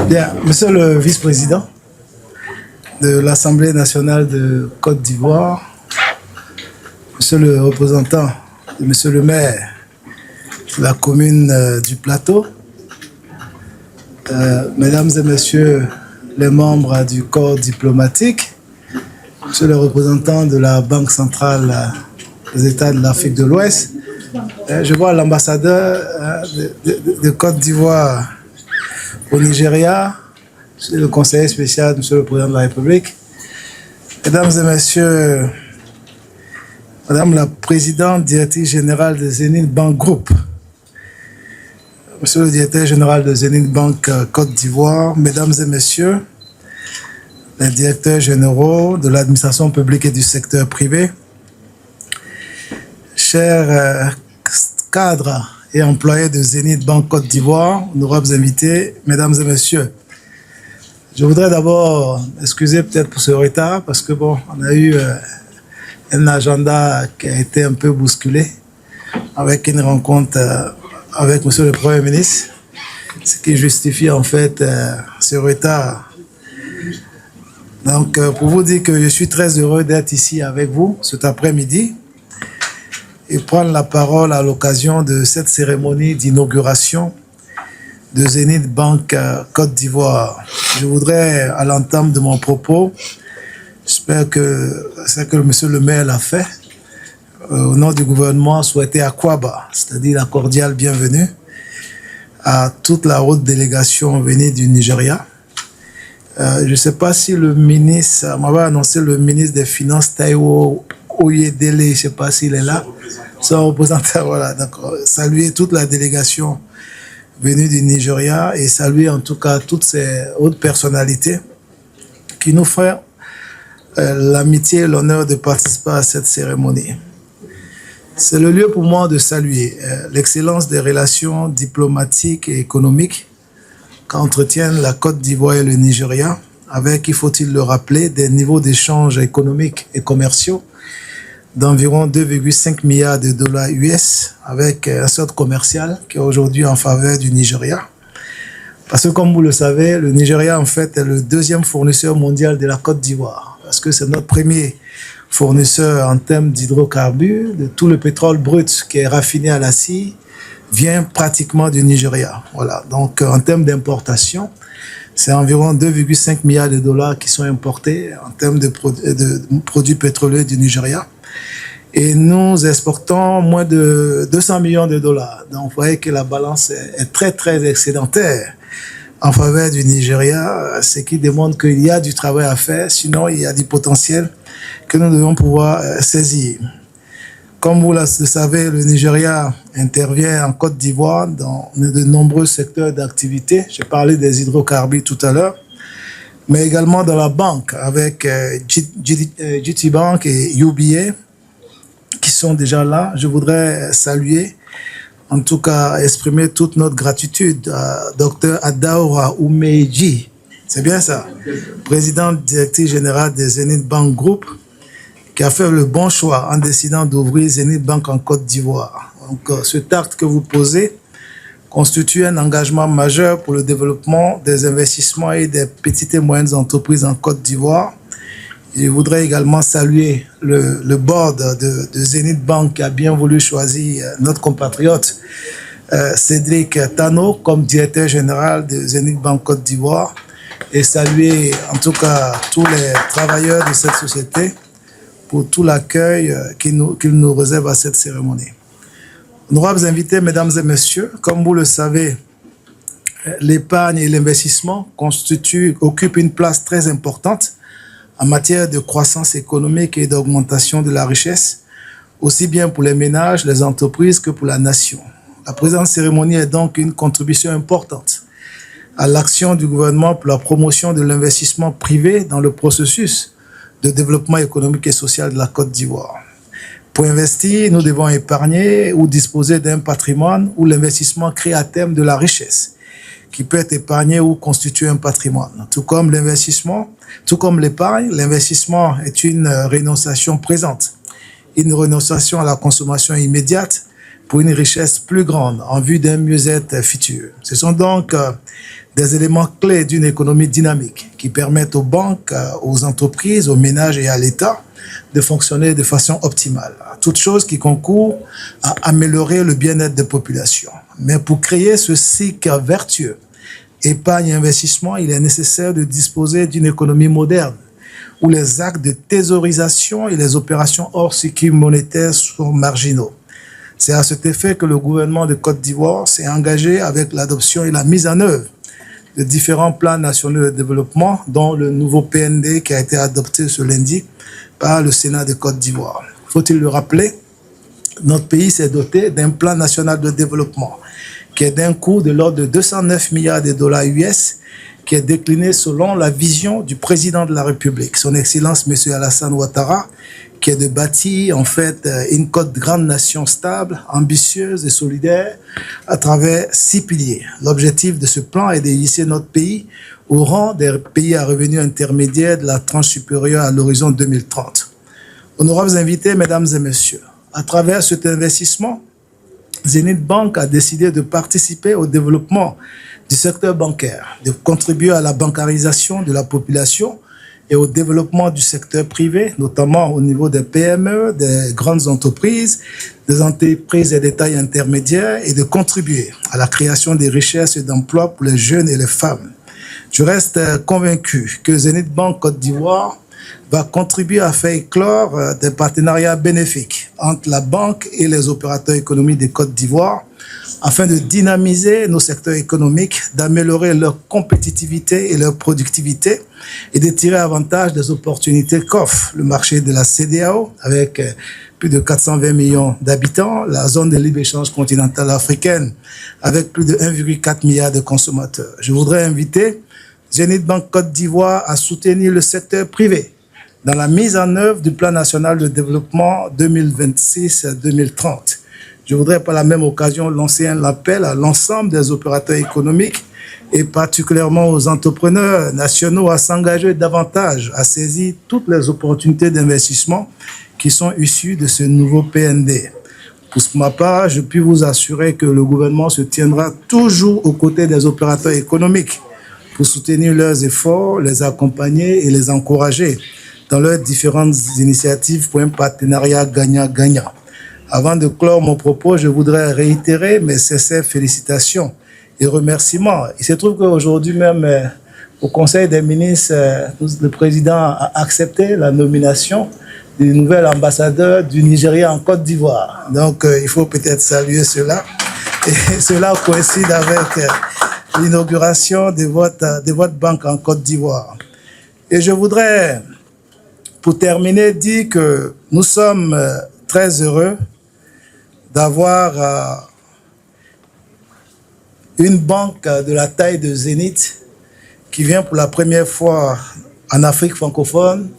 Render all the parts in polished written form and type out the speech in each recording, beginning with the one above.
Bien, monsieur le vice-président de l'Assemblée nationale de Côte d'Ivoire, monsieur le représentant de monsieur le maire de la commune du Plateau, mesdames et messieurs les membres du corps diplomatique, monsieur le représentant de la Banque centrale des États de l'Afrique de l'Ouest, je vois l'ambassadeur de Côte d'Ivoire au Nigeria, le conseiller spécial, monsieur le président de la République, mesdames et messieurs, madame la présidente directrice générale de Zenith Bank Group, monsieur le directeur général de Zenith Bank Côte d'Ivoire, mesdames et messieurs, les directeurs généraux de l'administration publique et du secteur privé, chers cadres et employés de Zenith Bank Côte d'Ivoire, honorables invités, mesdames et messieurs. Je voudrais d'abord excuser peut-être pour ce retard parce que bon, on a eu un agenda qui a été un peu bousculé avec une rencontre avec monsieur le Premier ministre, ce qui justifie en fait ce retard. Donc pour vous dire que je suis très heureux d'être ici avec vous cet après-midi et prendre la parole à l'occasion de cette cérémonie d'inauguration de Zenith Bank Côte d'Ivoire. Je voudrais, à l'entame de mon propos, j'espère que c'est que monsieur le maire l'a fait, au nom du gouvernement, souhaiter Akwaba, c'est-à-dire la cordiale bienvenue à toute la haute délégation venue du Nigeria. Je ne sais pas si le ministre, m'avait annoncé le ministre des Finances, Taiwo Oyedele, je ne sais pas s'il est là, son représentant, voilà. Donc, saluer toute la délégation venue du Nigeria et saluer en tout cas toutes ces hautes personnalités qui nous font l'amitié et l'honneur de participer à cette cérémonie. C'est le lieu pour moi de saluer l'excellence des relations diplomatiques et économiques qu'entretiennent la Côte d'Ivoire et le Nigeria, avec, il faut-il le rappeler, des niveaux d'échanges économiques et commerciaux d'environ 2,5 milliards de dollars US, avec un solde commercial qui est aujourd'hui en faveur du Nigeria. Parce que, comme vous le savez, le Nigeria, en fait, est le deuxième fournisseur mondial de la Côte d'Ivoire, parce que c'est notre premier fournisseur en termes d'hydrocarbures, de tout le pétrole brut qui est raffiné à la scie, vient pratiquement du Nigeria. Voilà. Donc, en termes d'importation, c'est environ 2,5 milliards de dollars qui sont importés en termes de produits pétroliers du Nigeria. Et nous exportons moins de 200 millions de dollars. Donc, vous voyez que la balance est très, très excédentaire en faveur du Nigeria, ce qui démontre qu'il y a du travail à faire, sinon il y a du potentiel que nous devons pouvoir saisir. Comme vous le savez, le Nigeria intervient en Côte d'Ivoire dans de nombreux secteurs d'activité. J'ai parlé des hydrocarbures tout à l'heure, mais également dans la banque avec GT Bank et UBA qui sont déjà là. Je voudrais saluer, en tout cas exprimer toute notre gratitude à Dr Adaora Umeji, c'est bien ça, présidente directrice générale des Zenith Bank Group, qui a fait le bon choix en décidant d'ouvrir Zenith Bank en Côte d'Ivoire. Donc, cet acte que vous posez constitue un engagement majeur pour le développement des investissements et des petites et moyennes entreprises en Côte d'Ivoire. Je voudrais également saluer le board de Zenith Bank qui a bien voulu choisir notre compatriote Cédric Tano comme directeur général de Zenith Bank Côte d'Ivoire et saluer en tout cas tous les travailleurs de cette société pour tout l'accueil qu'il nous réserve à cette cérémonie. Honorables invités, mesdames et messieurs, comme vous le savez, l'épargne et l'investissement occupent une place très importante en matière de croissance économique et d'augmentation de la richesse, aussi bien pour les ménages, les entreprises que pour la nation. La présente cérémonie est donc une contribution importante à l'action du gouvernement pour la promotion de l'investissement privé dans le processus de développement économique et social de la Côte d'Ivoire. Pour investir, nous devons épargner ou disposer d'un patrimoine où l'investissement crée à terme de la richesse qui peut être épargné ou constituer un patrimoine. Tout comme l'épargne, l'investissement est une renonciation présente, une renonciation à la consommation immédiate, pour une richesse plus grande en vue d'un mieux-être futur. Ce sont donc des éléments clés d'une économie dynamique qui permettent aux banques, aux entreprises, aux ménages et à l'État de fonctionner de façon optimale. Toutes choses qui concourent à améliorer le bien-être des populations. Mais pour créer ce cycle vertueux, épargne et investissement, il est nécessaire de disposer d'une économie moderne où les actes de thésaurisation et les opérations hors cycle monétaire sont marginaux. C'est à cet effet que le gouvernement de Côte d'Ivoire s'est engagé avec l'adoption et la mise en œuvre de différents plans nationaux de développement, dont le nouveau PND qui a été adopté ce lundi par le Sénat de Côte d'Ivoire. Faut-il le rappeler, notre pays s'est doté d'un plan national de développement qui est d'un coût de l'ordre de 209 milliards de dollars US, qui est décliné selon la vision du président de la République, son Excellence M. Alassane Ouattara, qui est de bâtir en fait une grande nation stable, ambitieuse et solidaire à travers 6 piliers. L'objectif de ce plan est de hisser notre pays au rang des pays à revenus intermédiaires de la tranche supérieure à l'horizon 2030. Honorables invités, mesdames et messieurs, à travers cet investissement, Zenith Bank a décidé de participer au développement du secteur bancaire, de contribuer à la bancarisation de la population et au développement du secteur privé, notamment au niveau des PME, des grandes entreprises, des entreprises et des tailles intermédiaires, et de contribuer à la création des richesses et d'emplois pour les jeunes et les femmes. Je reste convaincu que Zenith Bank Côte d'Ivoire va contribuer à faire éclore des partenariats bénéfiques entre la banque et les opérateurs économiques de Côte d'Ivoire afin de dynamiser nos secteurs économiques, d'améliorer leur compétitivité et leur productivité et de tirer avantage des opportunités qu'offre le marché de la CEDEAO avec plus de 420 millions d'habitants, la zone de libre-échange continentale africaine avec plus de 1,4 milliard de consommateurs. Je voudrais inviter Zenith Bank Côte d'Ivoire à soutenir le secteur privé dans la mise en œuvre du plan national de développement 2026-2030. Je voudrais par la même occasion lancer un appel à l'ensemble des opérateurs économiques et particulièrement aux entrepreneurs nationaux à s'engager davantage, à saisir toutes les opportunités d'investissement qui sont issues de ce nouveau PND. Pour ma part, je puis vous assurer que le gouvernement se tiendra toujours aux côtés des opérateurs économiques pour soutenir leurs efforts, les accompagner et les encourager dans leurs différentes initiatives pour un partenariat gagnant-gagnant. Avant de clore mon propos, je voudrais réitérer mes sincères félicitations et remerciements. Il se trouve qu'aujourd'hui même, au Conseil des ministres, le président a accepté la nomination du nouvel ambassadeur du Nigeria en Côte d'Ivoire. Donc, il faut peut-être saluer cela. Et cela coïncide avec l'inauguration de votre banque en Côte d'Ivoire. Et je voudrais, pour terminer, dire que nous sommes très heureux d'avoir une banque de la taille de Zenith qui vient pour la première fois en Afrique francophone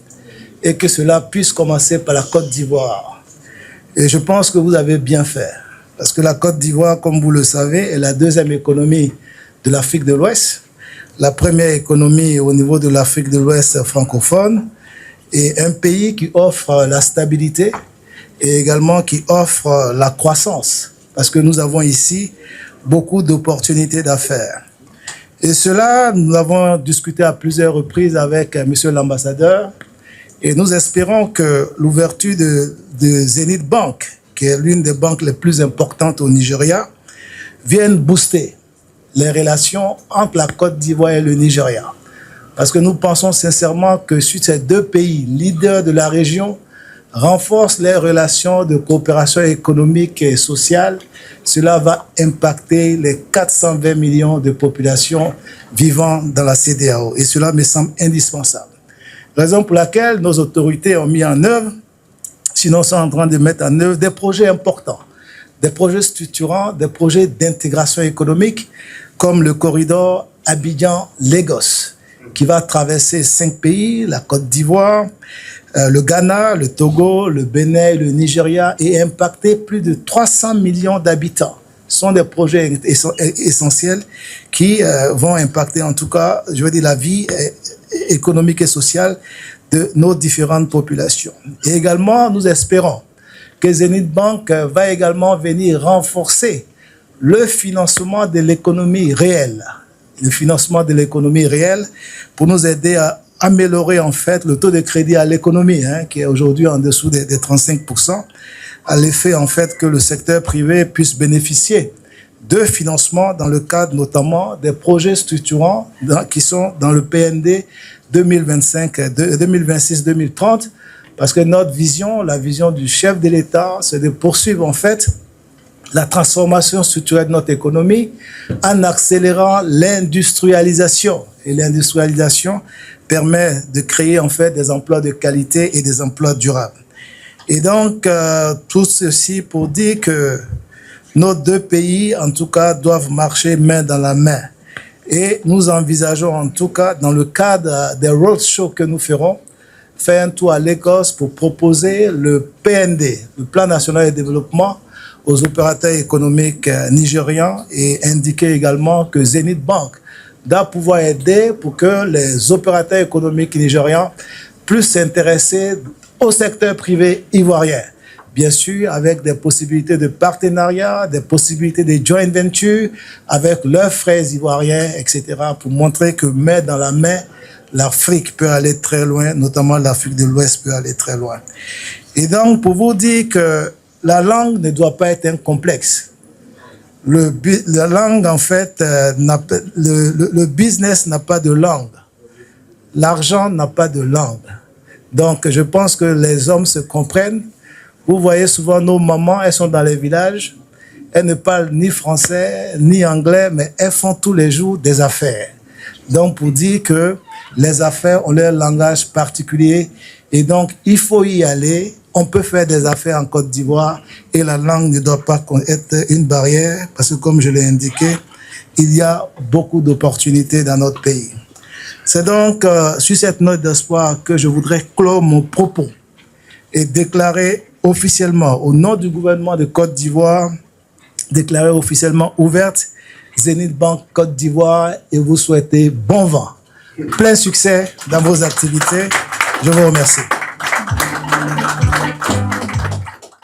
et que cela puisse commencer par la Côte d'Ivoire. Et je pense que vous avez bien fait, parce que la Côte d'Ivoire, comme vous le savez, est la deuxième économie de l'Afrique de l'Ouest, la première économie au niveau de l'Afrique de l'Ouest francophone, et un pays qui offre la stabilité et également qui offre la croissance, parce que nous avons ici beaucoup d'opportunités d'affaires. Et cela, nous l'avons discuté à plusieurs reprises avec monsieur l'ambassadeur, et nous espérons que l'ouverture de Zenith Bank, qui est l'une des banques les plus importantes au Nigeria, vienne booster les relations entre la Côte d'Ivoire et le Nigeria. Parce que nous pensons sincèrement que si ces deux pays, leaders de la région, renforcent les relations de coopération économique et sociale, cela va impacter les 420 millions de populations vivant dans la CEDEAO. Et cela me semble indispensable. Raison pour laquelle nos autorités ont mis en œuvre, sinon sont en train de mettre en œuvre des projets importants, des projets structurants, des projets d'intégration économique, comme le corridor Abidjan-Lagos, qui va traverser 5 pays, la Côte d'Ivoire, le Ghana, le Togo, le Bénin, le Nigeria, et impacter plus de 300 millions d'habitants. Ce sont des projets essentiels qui vont impacter, en tout cas, je veux dire, la vie économique et sociale de nos différentes populations. Et également, nous espérons que Zenith Bank va également venir renforcer le financement de l'économie réelle. Le financement de l'économie réelle pour nous aider à améliorer en fait le taux de crédit à l'économie, qui est aujourd'hui en dessous des 35%, à l'effet en fait que le secteur privé puisse bénéficier de financement dans le cadre notamment des projets structurants qui sont dans le PND 2026-2030, parce que notre vision, la vision du chef de l'État, c'est de poursuivre en fait la transformation structurelle de notre économie en accélérant l'industrialisation. Et l'industrialisation permet de créer en fait des emplois de qualité et des emplois durables. Et donc, tout ceci pour dire que nos deux pays, en tout cas, doivent marcher main dans la main. Et nous envisageons, en tout cas, dans le cadre des roadshows que nous ferons, faire un tour à Lagos pour proposer le PND, le Plan national de développement, aux opérateurs économiques nigérians et indiquer également que Zenith Bank doit pouvoir aider pour que les opérateurs économiques nigérians puissent s'intéresser au secteur privé ivoirien. Bien sûr, avec des possibilités de partenariat, des possibilités de joint venture avec leurs frères ivoiriens, etc., pour montrer que main dans la main, l'Afrique peut aller très loin, notamment l'Afrique de l'Ouest peut aller très loin. Et donc, pour vous dire que la langue ne doit pas être un complexe. La langue, en fait, le business n'a pas de langue. L'argent n'a pas de langue. Donc, je pense que les hommes se comprennent. Vous voyez souvent nos mamans, elles sont dans les villages, elles ne parlent ni français, ni anglais, mais elles font tous les jours des affaires. Donc, pour dire que les affaires ont leur langage particulier et donc, il faut y aller. On peut faire des affaires en Côte d'Ivoire et la langue ne doit pas être une barrière parce que, comme je l'ai indiqué, il y a beaucoup d'opportunités dans notre pays. C'est donc sur cette note d'espoir que je voudrais clore mon propos et déclarer officiellement, au nom du gouvernement de Côte d'Ivoire, déclarer officiellement ouverte Zenith Bank Côte d'Ivoire et vous souhaiter bon vent. Plein succès dans vos activités. Je vous remercie.